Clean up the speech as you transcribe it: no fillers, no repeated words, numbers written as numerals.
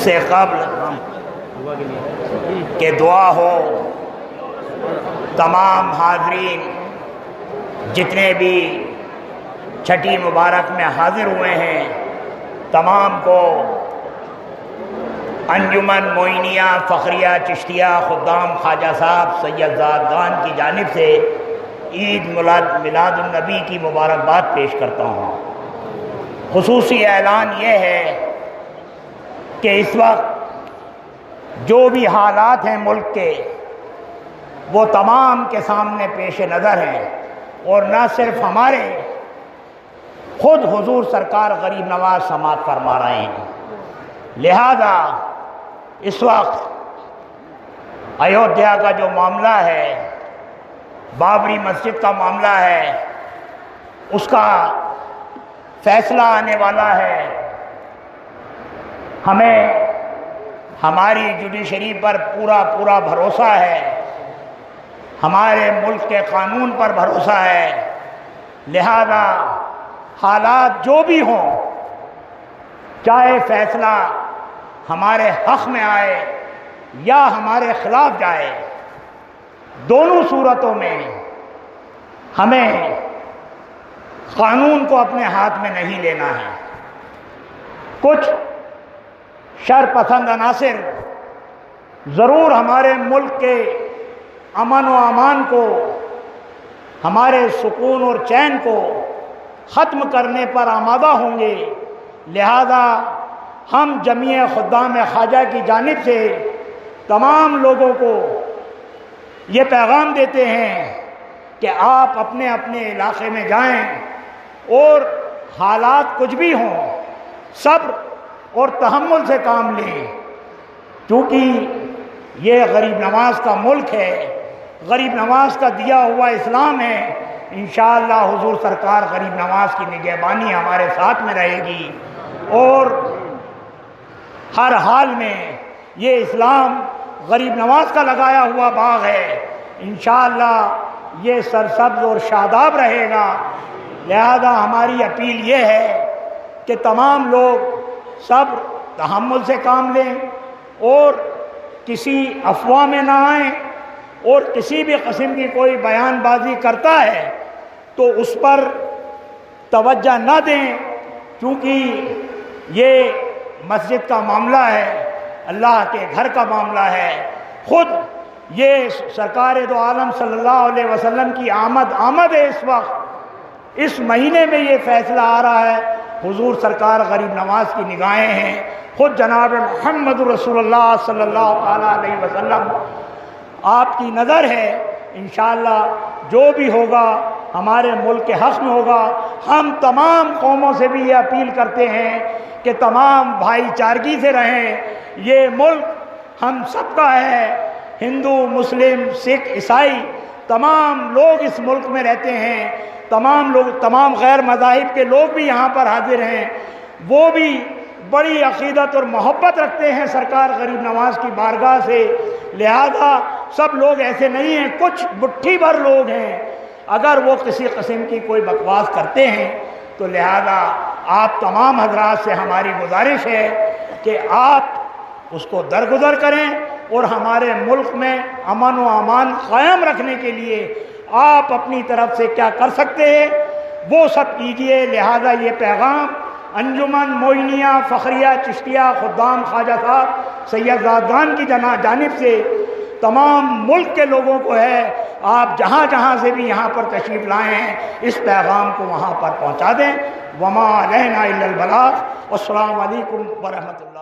سے قبل کہ دعا ہو تمام حاضرین جتنے بھی چھٹی مبارک میں حاضر ہوئے ہیں تمام کو انجمن معینیہ فخریہ چشتیہ خدام خواجہ صاحب سید زادگان کی جانب سے عید میلاد النبی کی مبارکباد پیش کرتا ہوں۔ خصوصی اعلان یہ ہے کہ اس وقت جو بھی حالات ہیں ملک کے وہ تمام کے سامنے پیش نظر ہیں، اور نہ صرف ہمارے، خود حضور سرکار غریب نواز سماعت فرما رہے ہیں۔ لہذا اس وقت ایودھیا کا جو معاملہ ہے، بابری مسجد کا معاملہ ہے، اس کا فیصلہ آنے والا ہے۔ ہمیں ہماری جوڈیشری پر پورا بھروسہ ہے، ہمارے ملک کے قانون پر بھروسہ ہے۔ لہذا حالات جو بھی ہوں، چاہے فیصلہ ہمارے حق میں آئے یا ہمارے خلاف جائے، دونوں صورتوں میں ہمیں قانون کو اپنے ہاتھ میں نہیں لینا ہے۔ کچھ شر پسند عناصر ضرور ہمارے ملک کے امن و امان کو، ہمارے سکون اور چین کو ختم کرنے پر آمادہ ہوں گے۔ لہذا ہم جمیع خدام خواجہ کی جانب سے تمام لوگوں کو یہ پیغام دیتے ہیں کہ آپ اپنے اپنے علاقے میں جائیں اور حالات کچھ بھی ہوں صبر اور تحمل سے کام لیں، کیونکہ یہ غریب نواز کا ملک ہے، غریب نواز کا دیا ہوا اسلام ہے۔ انشاءاللہ حضور سرکار غریب نواز کی نگہبانی ہمارے ساتھ میں رہے گی، اور ہر حال میں یہ اسلام غریب نواز کا لگایا ہوا باغ ہے، انشاءاللہ یہ سرسبز اور شاداب رہے گا۔ لہذا ہماری اپیل یہ ہے کہ تمام لوگ صبر تحمل سے کام لیں اور کسی افواہ میں نہ آئیں، اور کسی بھی قسم کی کوئی بیان بازی کرتا ہے تو اس پر توجہ نہ دیں، کیونکہ یہ مسجد کا معاملہ ہے، اللہ کے گھر کا معاملہ ہے۔ خود یہ سرکار دو عالم صلی اللہ علیہ وسلم کی آمد ہے۔ اس وقت اس مہینے میں یہ فیصلہ آ رہا ہے، حضور سرکار غریب نواز کی نگاہیں ہیں، خود جناب محمد رسول اللہ صلی اللہ علیہ وسلم آپ کی نظر ہے۔ انشاءاللہ جو بھی ہوگا ہمارے ملک کے حق میں ہوگا۔ ہم تمام قوموں سے بھی یہ اپیل کرتے ہیں کہ تمام بھائی چارگی سے رہیں۔ یہ ملک ہم سب کا ہے، ہندو مسلم سکھ عیسائی تمام لوگ اس ملک میں رہتے ہیں، تمام غیر مذاہب کے لوگ بھی یہاں پر حاضر ہیں، وہ بھی بڑی عقیدت اور محبت رکھتے ہیں سرکار غریب نواز کی بارگاہ سے۔ لہذا سب لوگ ایسے نہیں ہیں، کچھ مٹھی بھر لوگ ہیں، اگر وہ کسی قسم کی کوئی بکواس کرتے ہیں تو لہذا آپ تمام حضرات سے ہماری گزارش ہے کہ آپ اس کو درگزر کریں، اور ہمارے ملک میں امن و امان قائم رکھنے کے لیے آپ اپنی طرف سے کیا کر سکتے ہیں وہ سب کیجئے۔ لہذا یہ پیغام انجمن معینیہ فخریہ چشتیہ خدام خواجہ صاحب سید زادگان کی جانب سے تمام ملک کے لوگوں کو ہے۔ آپ جہاں جہاں سے بھی یہاں پر تشریف لائے ہیں اس پیغام کو وہاں پر پہنچا دیں۔ وما علینا الا البلاغ۔ والسلام علیکم ورحمۃ اللہ۔